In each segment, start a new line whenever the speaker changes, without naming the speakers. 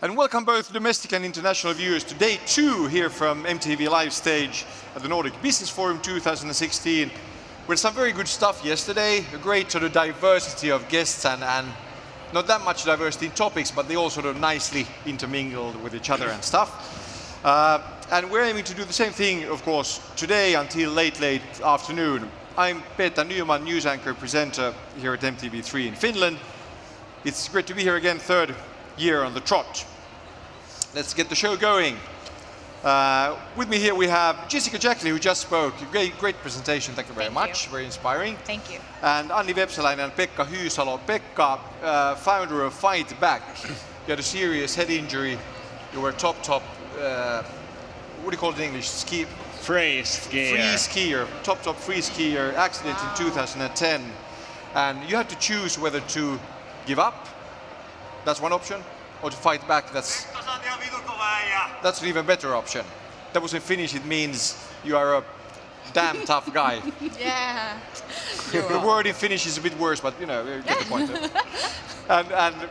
And welcome both domestic and international viewers to day 2 here from MTV Live Stage at the Nordic Business Forum 2016. With some very good stuff yesterday, a great sort of diversity of guests and not that much diversity in topics, but they all sort of nicely intermingled with each other and stuff. And we're aiming to do the same thing, of course, today until late afternoon. I'm Pekka Nyman, news anchor presenter here at MTV3 in Finland. It's great to be here again, third year on the trot. Let's get the show going. With me here we have Jackley, who just spoke. Great presentation, thank you very much. Very inspiring.
Thank you.
And Anni, Vepsäläinen and Pekka Hyysalo. Pekka, founder of Fight Back. You had a serious head injury. You were top, what do you call it in English?
Free skier.
Top free skier, accident in 2010. And you had to choose whether to give up, that's one option, or to fight back, that's an even better option. That was in Finnish, it means you are a damn tough guy.
Yeah.
The word in Finnish is a bit worse, but you know, you get the point. And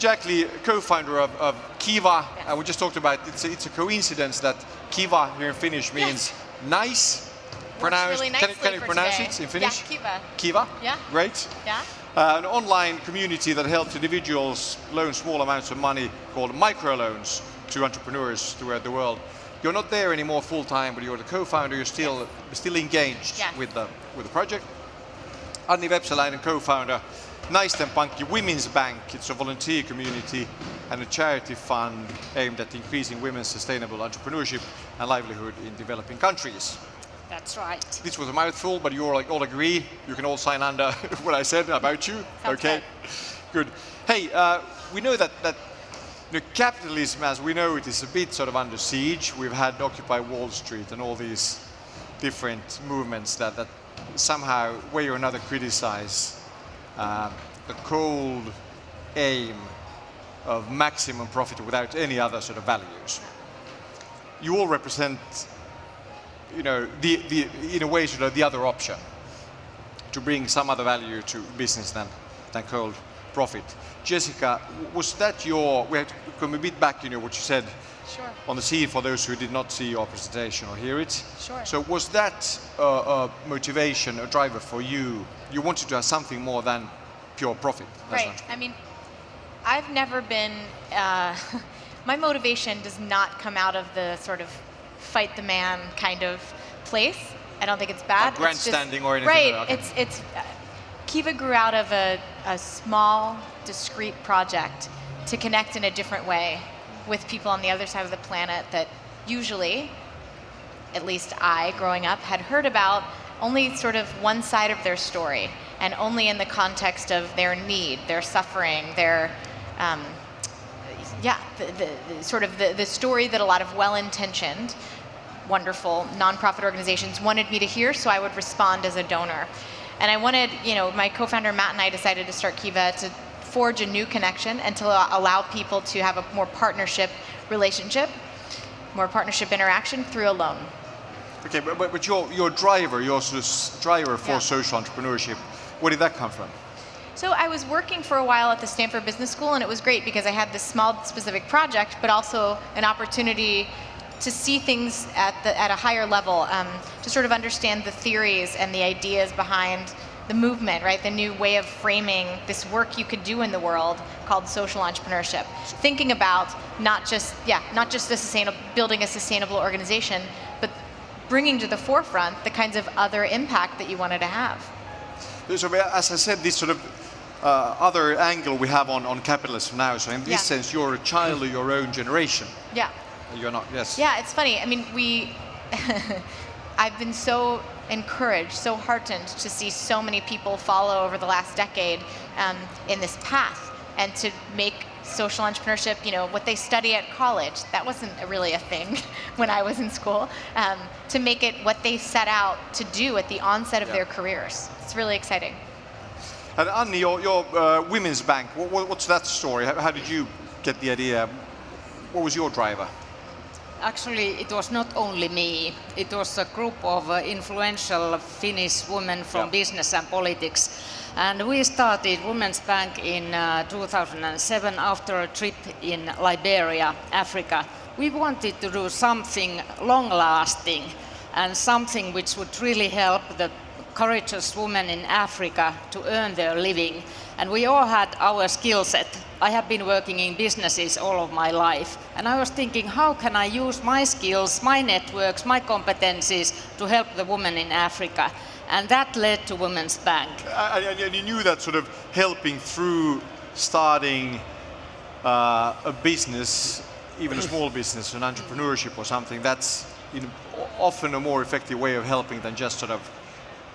Jackley, co-founder of Kiva, and we just talked about it's a coincidence that Kiva here in Finnish means nice. Pronounced,
really
can you pronounce
today.
it in Finnish?
Yeah, Kiva.
Kiva?
Yeah.
Great.
Yeah.
An online community that helps individuals loan small amounts of money called microloans to entrepreneurs throughout the world. You're not there anymore full time, but you're the co-founder. You're still engaged with the project. Anni Vepsäläinen, co-founder, Naisten Pankki Women's Bank. It's a volunteer community and a charity fund aimed at increasing women's sustainable entrepreneurship and livelihood in developing countries.
That's right.
This was a mouthful, but you all agree. You can all sign under what I said about you.
Sounds
okay, good. Hey, we know that capitalism, as we know it, is a bit sort of under siege. We've had Occupy Wall Street and all these different movements that somehow, way or another, criticize the cold aim of maximum profit without any other sort of values. You all represent, you know, in a way, sort of the other option, to bring some other value to business than cold profit. Jessica, was that we have to come a bit back, you know, what you said on the scene for those who did not see your presentation or hear it.
Sure.
So was that a motivation, a driver for you? You wanted to have something more than pure profit?
Right. I mean, I've never been, my motivation does not come out of the sort of fight the man kind of place. I don't think it's bad.
Not grandstanding or anything.
Right.
Okay.
It's Kiva grew out of a small, discrete project to connect in a different way with people on the other side of the planet that usually, at least I, growing up, had heard about only sort of one side of their story, and only in the context of their need, their suffering, their the story that a lot of well-intentioned, wonderful nonprofit organizations wanted me to hear, so I would respond as a donor. And I wanted, you know, my co-founder Matt and I decided to start Kiva to forge a new connection and to allow people to have a more partnership relationship, more partnership interaction through a loan.
Okay, but your driver, your sort of driver for social entrepreneurship, where did that come from?
So I was working for a while at the Stanford Business School, and it was great because I had this small specific project, but also an opportunity to see things at a higher level, to sort of understand the theories and the ideas behind the movement, right? The new way of framing this work you could do in the world called social entrepreneurship. Thinking about not just building a sustainable organization, but bringing to the forefront the kinds of other impact that you wanted to have.
So as I said, this sort of other angle we have on capitalism now. So in this sense, you're a child of your own generation.
Yeah.
You're not, yes.
Yeah, it's funny. I mean, I've been so encouraged, so heartened to see so many people follow over the last decade in this path, and to make social entrepreneurship, you know, what they study at college, that wasn't really a thing when I was in school, to make it what they set out to do at the onset of their careers. It's really exciting.
And Anni, your women's bank, what's that story? How did you get the idea? What was your driver?
Actually, it was not only me. It was a group of influential Finnish women from business and politics And we started Women's Bank in 2007 after a trip in Liberia, Africa. We wanted to do something long-lasting and something which would really help the courageous women in Africa to earn their living. And we all had our skill set. I have been working in businesses all of my life. And I was thinking, how can I use my skills, my networks, my competencies to help the women in Africa? And that led to Women's Bank.
And you knew that sort of helping through starting a business, even a small business, an entrepreneurship or something, that's often a more effective way of helping than just sort of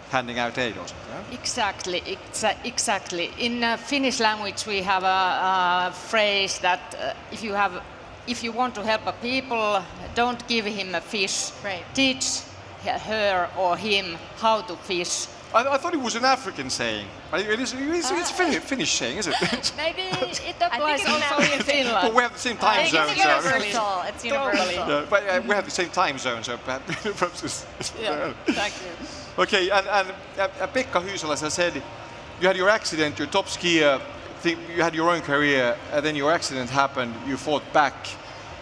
handing out aid or something.
Exactly, exactly. In Finnish language we have a phrase that if you want to help a people, don't give him a fish.
Right.
Teach her or him how to fish.
I thought it was an African saying. It's a Finnish saying, is it?
Maybe it applies also in Finland.
Well, we have the same time zone.
It's universal. It's universal.
Yeah, but we have the same time zone, so perhaps it's...
Yeah, thank you.
Okay, and Pekka Hyysalo, as I said, you had your accident, your top skier, you had your own career, and then your accident happened, you fought back,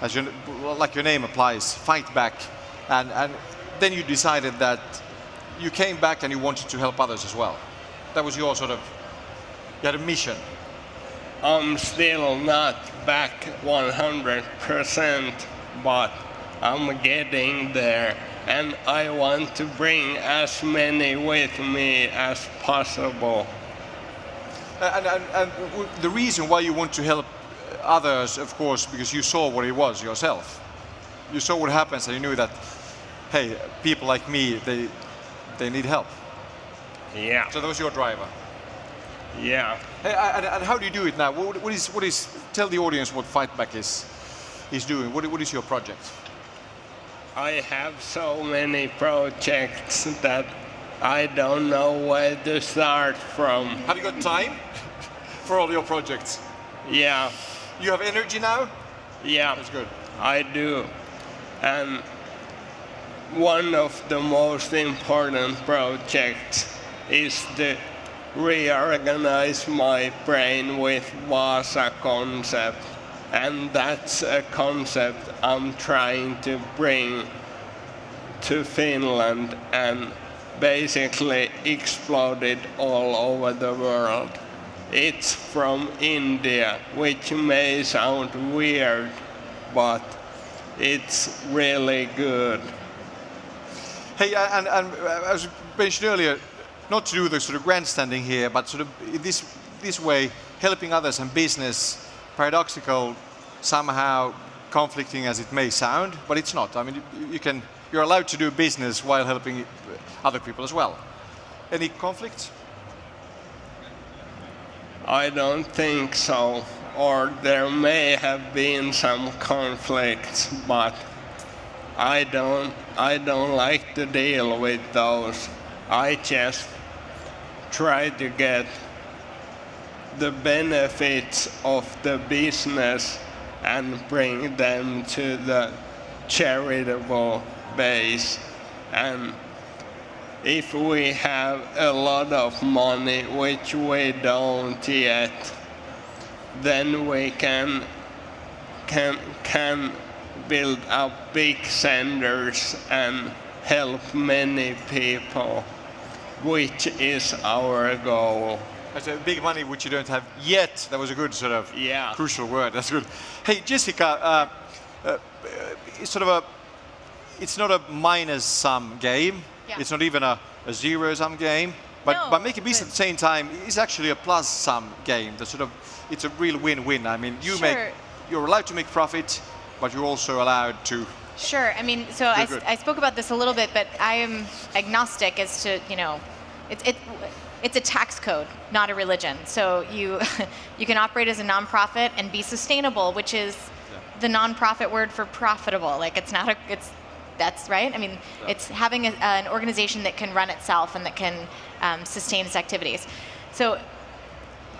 like your name applies, fight back, and then you decided that you came back and you wanted to help others as well. That was your sort of, you had a mission.
I'm still not back 100%, but I'm getting there. And I want to bring as many with me as possible.
And the reason why you want to help others, of course, because you saw what it was yourself. You saw what happens and you knew that, hey, people like me, they need help.
Yeah.
So that was your driver.
Yeah.
Hey, and how do you do it now? What is? Tell the audience what Fightback is doing. What is your project?
I have so many projects that I don't know where to start from.
Have you got time for all your projects?
Yeah.
You have energy now?
Yeah.
That's good.
I do. And one of the most important projects is to reorganize my brain with Vasa concept. And that's a concept I'm trying to bring to Finland and basically exploded all over the world. It's from India, which may sound weird, but it's really good.
Hey, and as mentioned earlier, not to do the sort of grandstanding here, but sort of this way, helping others and business, paradoxical, somehow conflicting as it may sound, but it's not. I mean, you're allowed to do business while helping other people as well. Any conflicts?
I don't think so, or there may have been some conflicts, but I don't like to deal with those. I just try to get the benefits of the business and bring them to the charitable base. And if we have a lot of money, which we don't yet, then we can build up big centers and help many people, which is our goal.
That's a big money which you don't have yet. That was a good sort of crucial word. That's good. Hey, Jessica, it's sort of it's not a minus sum game.
Yeah.
It's not even a zero sum game. But making business at the same time is actually a plus sum game. It's a real win-win. I mean, you're allowed to make profit, but you're also allowed to.
Sure. I mean, so I spoke about this a little bit, but I am agnostic as to, it's a tax code, not a religion. So you can operate as a nonprofit and be sustainable, which is the nonprofit word for profitable. Like that's right. I mean, it's having an organization that can run itself and that can sustain its activities. So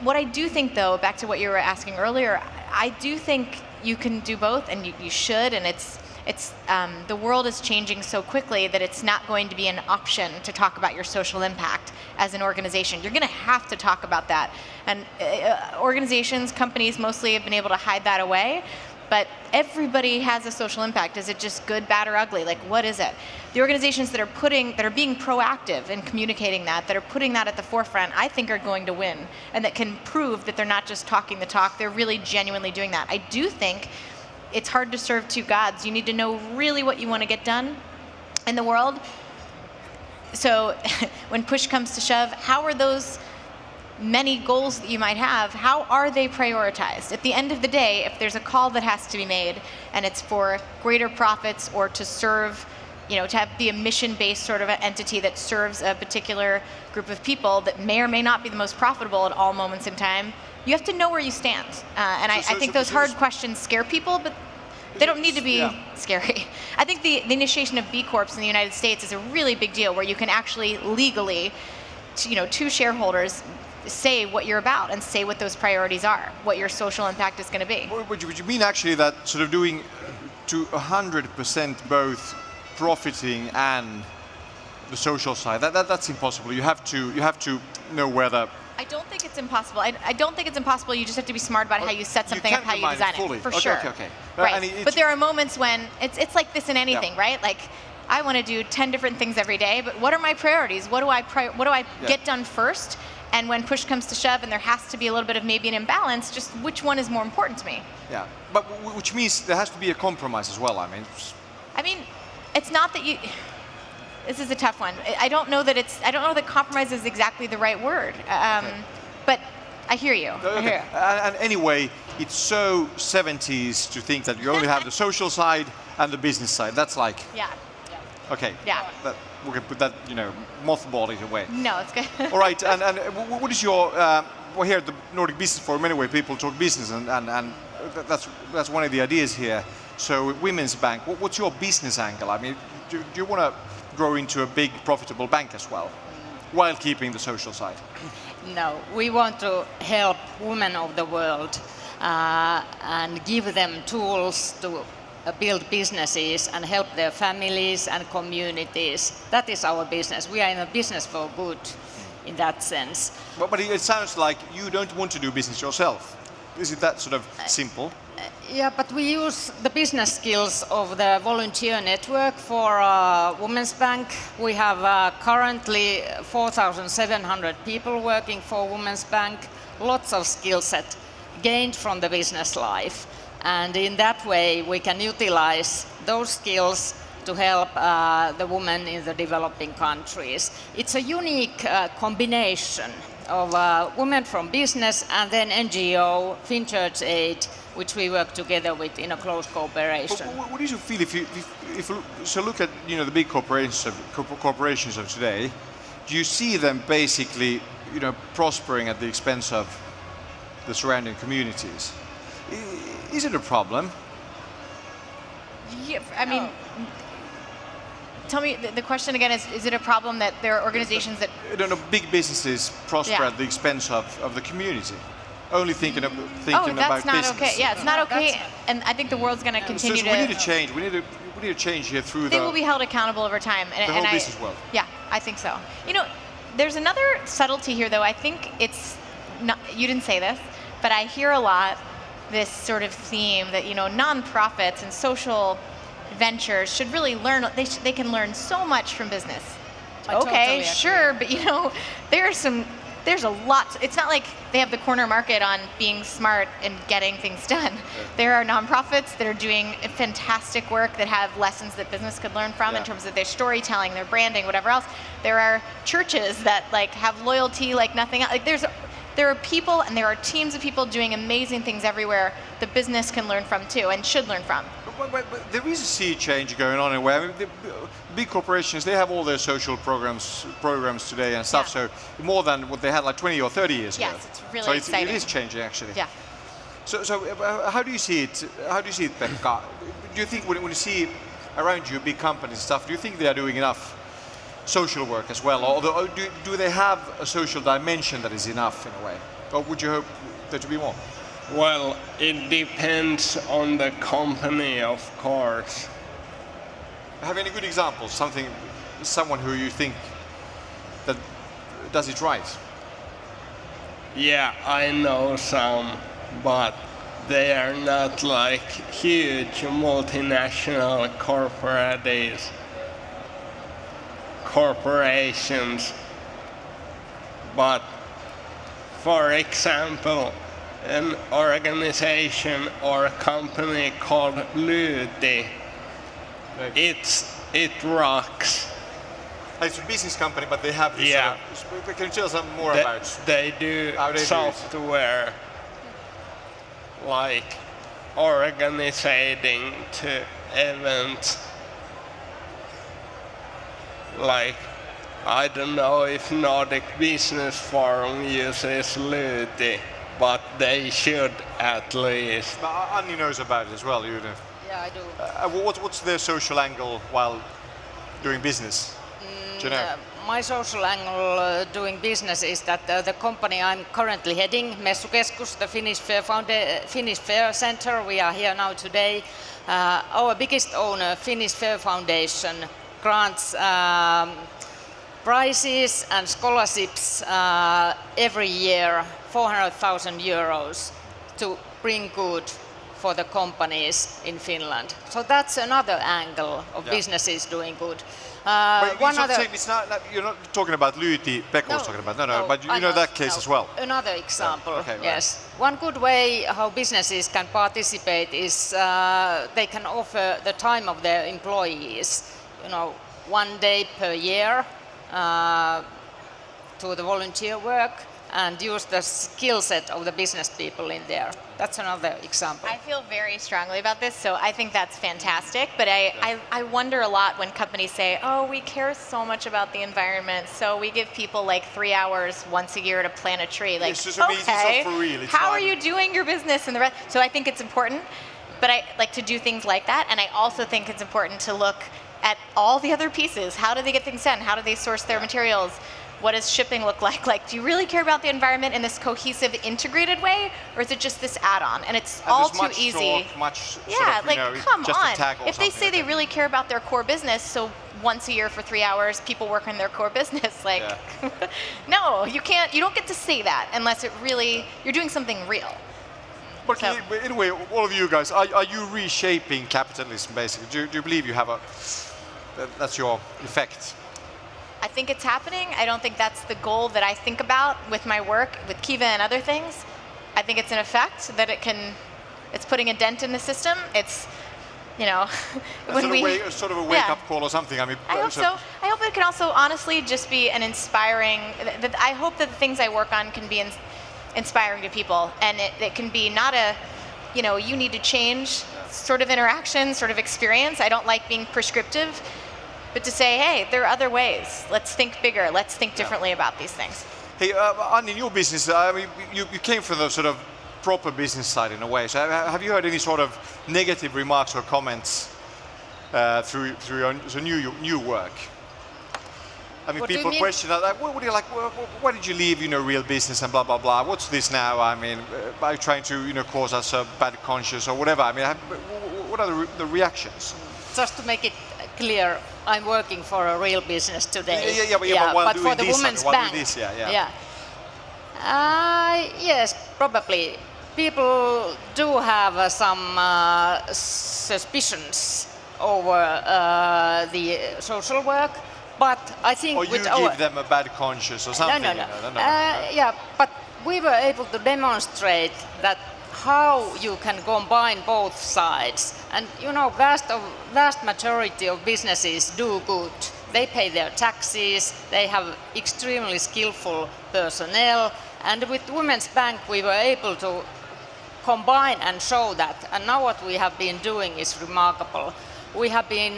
what I do think, though, back to what you were asking earlier, I do think you can do both, and you should, and It's the world is changing so quickly that it's not going to be an option to talk about your social impact as an organization. You're going to have to talk about that. And organizations, companies mostly have been able to hide that away. But everybody has a social impact. Is it just good, bad, or ugly? Like, what is it? The organizations that are being proactive in communicating that are putting that at the forefront, I think are going to win, and that can prove that they're not just talking the talk, they're really genuinely doing that. I do think it's hard to serve two gods. You need to know really what you want to get done in the world. So when push comes to shove, how are those many goals that you might have, how are they prioritized? At the end of the day, if there's a call that has to be made and it's for greater profits or to serve, to be a mission-based sort of an entity that serves a particular group of people that may or may not be the most profitable at all moments in time, you have to know where you stand. I think those hard questions scare people, but they don't need to be scary. I think the initiation of B Corps in the United States is a really big deal, where you can actually legally, to shareholders, say what you're about and say what those priorities are, what your social impact is going to be.
Would you mean actually that sort of doing to 100% both profiting and the social side, that's impossible. You have to know whether.
I don't think it's impossible. I don't think it's impossible. You just have to be smart about how you set something up, how you design it. For sure.
Okay.
Right. But there are moments when it's like this in anything, right? Like, I want to do 10 different things every day, but what are my priorities? What do I get done first? And when push comes to shove and there has to be a little bit of maybe an imbalance, just which one is more important to me?
Yeah, but which means there has to be a compromise as well.
I mean, it's not that you. This is a tough one. I don't know that compromise is exactly the right word. But I hear you.
Okay.
I hear you.
And anyway, it's so 70s to think that you only have the social side and the business side. That's like.
Yeah.
Okay.
Yeah.
We can put that, mothball it away.
No, it's good.
All right, and what is your, here at the Nordic Business Forum anyway, people talk business, and that's one of the ideas here. So Women's Bank, what's your business angle? I mean, do you want to grow into a big profitable bank as well, while keeping the social side?
No, we want to help women of the world and give them tools to build businesses and help their families and communities. That is our business. We are in a business for good in that sense.
But it sounds like you don't want to do business yourself. Is it that sort of simple?
Yeah, but we use the business skills of the volunteer network for Women's Bank. We have currently 4,700 people working for Women's Bank. Lots of skill set gained from the business life. And in that way, we can utilize those skills to help the women in the developing countries. It's a unique combination of women from business and then NGO, Finchurch Aid, which we work together with in a close cooperation.
What do you feel if you look at the big corporations of today? Do you see them basically prospering at the expense of the surrounding communities? Is it a problem?
Yeah, I mean, tell me, the question again is it a problem that there are organizations that...
big businesses prosper at the expense of the community? Only thinking about business.
That's not okay. Yeah, it's not okay. And I think the world's going to continue to...
We need to change. We need to change here through
They will be held accountable over time.
The whole business world.
Yeah, I think so. There's another subtlety here, though. I think it's not... You didn't say this, but I hear a lot this sort of theme that nonprofits and social ventures should really learn. They can learn so much from business. Okay, sure, but there's a lot. It's not like they have the corner market on being smart and getting things done. There are nonprofits that are doing fantastic work that have lessons that business could learn from in terms of their storytelling, their branding, whatever else. There are churches that have loyalty like nothing else. There are people and there are teams of people doing amazing things everywhere the business can learn from too and should learn from.
But there is a sea change going on in a way. I mean, the big corporations, they have all their social programs today and stuff, so more than what they had like 20 or 30 years ago.
Yes, it's really exciting.
It is changing actually.
Yeah.
So how do you see it? How do you see it, Pekka? Do you think when you see around you big companies and stuff, do you think they are doing enough social work as well, or do they have a social dimension that is enough in a way, or would you hope there to be more?
Well, it depends on the company, of course.
Have any good examples? Someone who you think that does it right?
Yeah, I know some, but they are not like huge multinational corporations. But for example, an organization or a company called Lyyti, it rocks.
It's a business company, but they have this
Yeah.
sort of, can you tell us something more about
They do
how they do it?
software like organizing to events. Like, I don't know if Nordic Business Forum uses Lyyti, but they should at least.
But Anni knows about it as well, you know.
Yeah, I do.
What's their social angle while doing business? Do you know?
My social angle doing business is that the company I'm currently heading, Messukeskus, the Finnish Fair Center, we are here now today. Our biggest owner, Finnish Fair Foundation, grants prizes and scholarships every year, 400,000 euros, to bring good for the companies in Finland. So that's another angle of businesses doing good.
It's not, you're not talking about Lyyti, Pekka was talking about, but you know that case as well.
Another example,
Okay, right.
yes. One good way how businesses can participate is they can offer the time of their employees, 1 day per year to the volunteer work and use the skill set of the business people in there. That's another example.
I feel very strongly about this, so I think that's fantastic. But I wonder a lot when companies say, oh, we care so much about the environment, so we give people like 3 hours once a year to plant a tree. Like,
It's just amazing,
okay,
so for real, it's
how are
fun.
you doing your business and the rest? So I think it's important, but I like to do things like that. And I also think it's important to look at all the other pieces. How do they get things done? How do they source their materials? What does shipping look like? Like, do you really care about the environment in this cohesive, integrated way, or is it just this add-on? And it's all too easy. Come
just
on.
a tag or
If they say
something,
they really care about their core business, so once a year for 3 hours, people work on their core business. Like, no, you can't. You don't get to say that unless you're doing something real.
But
So-
anyway, all of you guys, are you reshaping capitalism basically? Do you believe you have that's your effect?
I think it's happening. I don't think that's the goal that I think about with my work, with Kiva and other things. I think it's an effect that it's putting a dent in the system. It's,
Sort of a wake-up call or something. I mean,
I hope so. I hope it can also honestly just be an inspiring, I hope that the things I work on can be inspiring to people. And it can be not you need to change sort of interaction, sort of experience. I don't like being prescriptive. But to say, hey, there are other ways. Let's think bigger. Let's think differently about these things.
Hey, Anni, in your business, I mean, you came from the sort of proper business side in a way. So have you heard any sort of negative remarks or comments through your new work? I mean,
What do you
people
mean?
question that. Like, what do you like? Why did you leave? Real business and blah blah blah. What's this now? I mean, are you trying to cause us a bad conscience or whatever? I mean, what are the reactions?
Just to make it clear, I'm working for a real business today.
But while
but
doing
for the
this,
Women's
while
Bank.
doing this,
Yes, probably. People do have some suspicions over the social work, but I think
Or you
with
give them a bad conscience or something?
No.
No.
But we were able to demonstrate that how you can combine both sides. And vast majority of businesses do good. They pay their taxes, they have extremely skillful personnel, and with Women's Bank we were able to combine and show that. And now what we have been doing is remarkable. We have been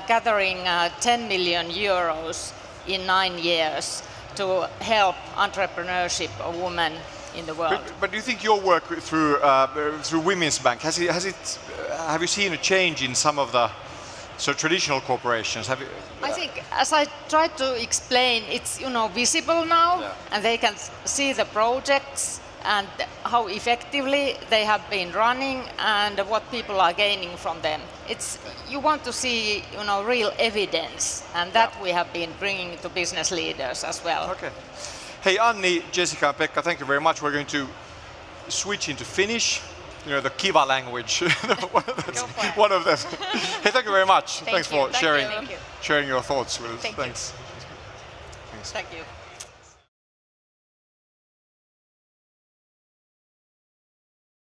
gathering 10 million euros in 9 years to help entrepreneurship of women in the world.
But do you think your work through Women's Bank have you seen a change in some of the traditional corporations?
I think, as I tried to explain, it's visible now, and they can see the projects, and how effectively they have been running and what people are gaining from them. You want to see, real evidence, and that we have been bringing to business leaders as well.
Okay. Hey, Anni, Jessica, and Pekka, thank you very much. We're going to switch into Finnish, the Kiva language. One of them. Hey, thank you very much. Thanks for sharing your thoughts with us.
Thank you.
Thanks.
Thank you.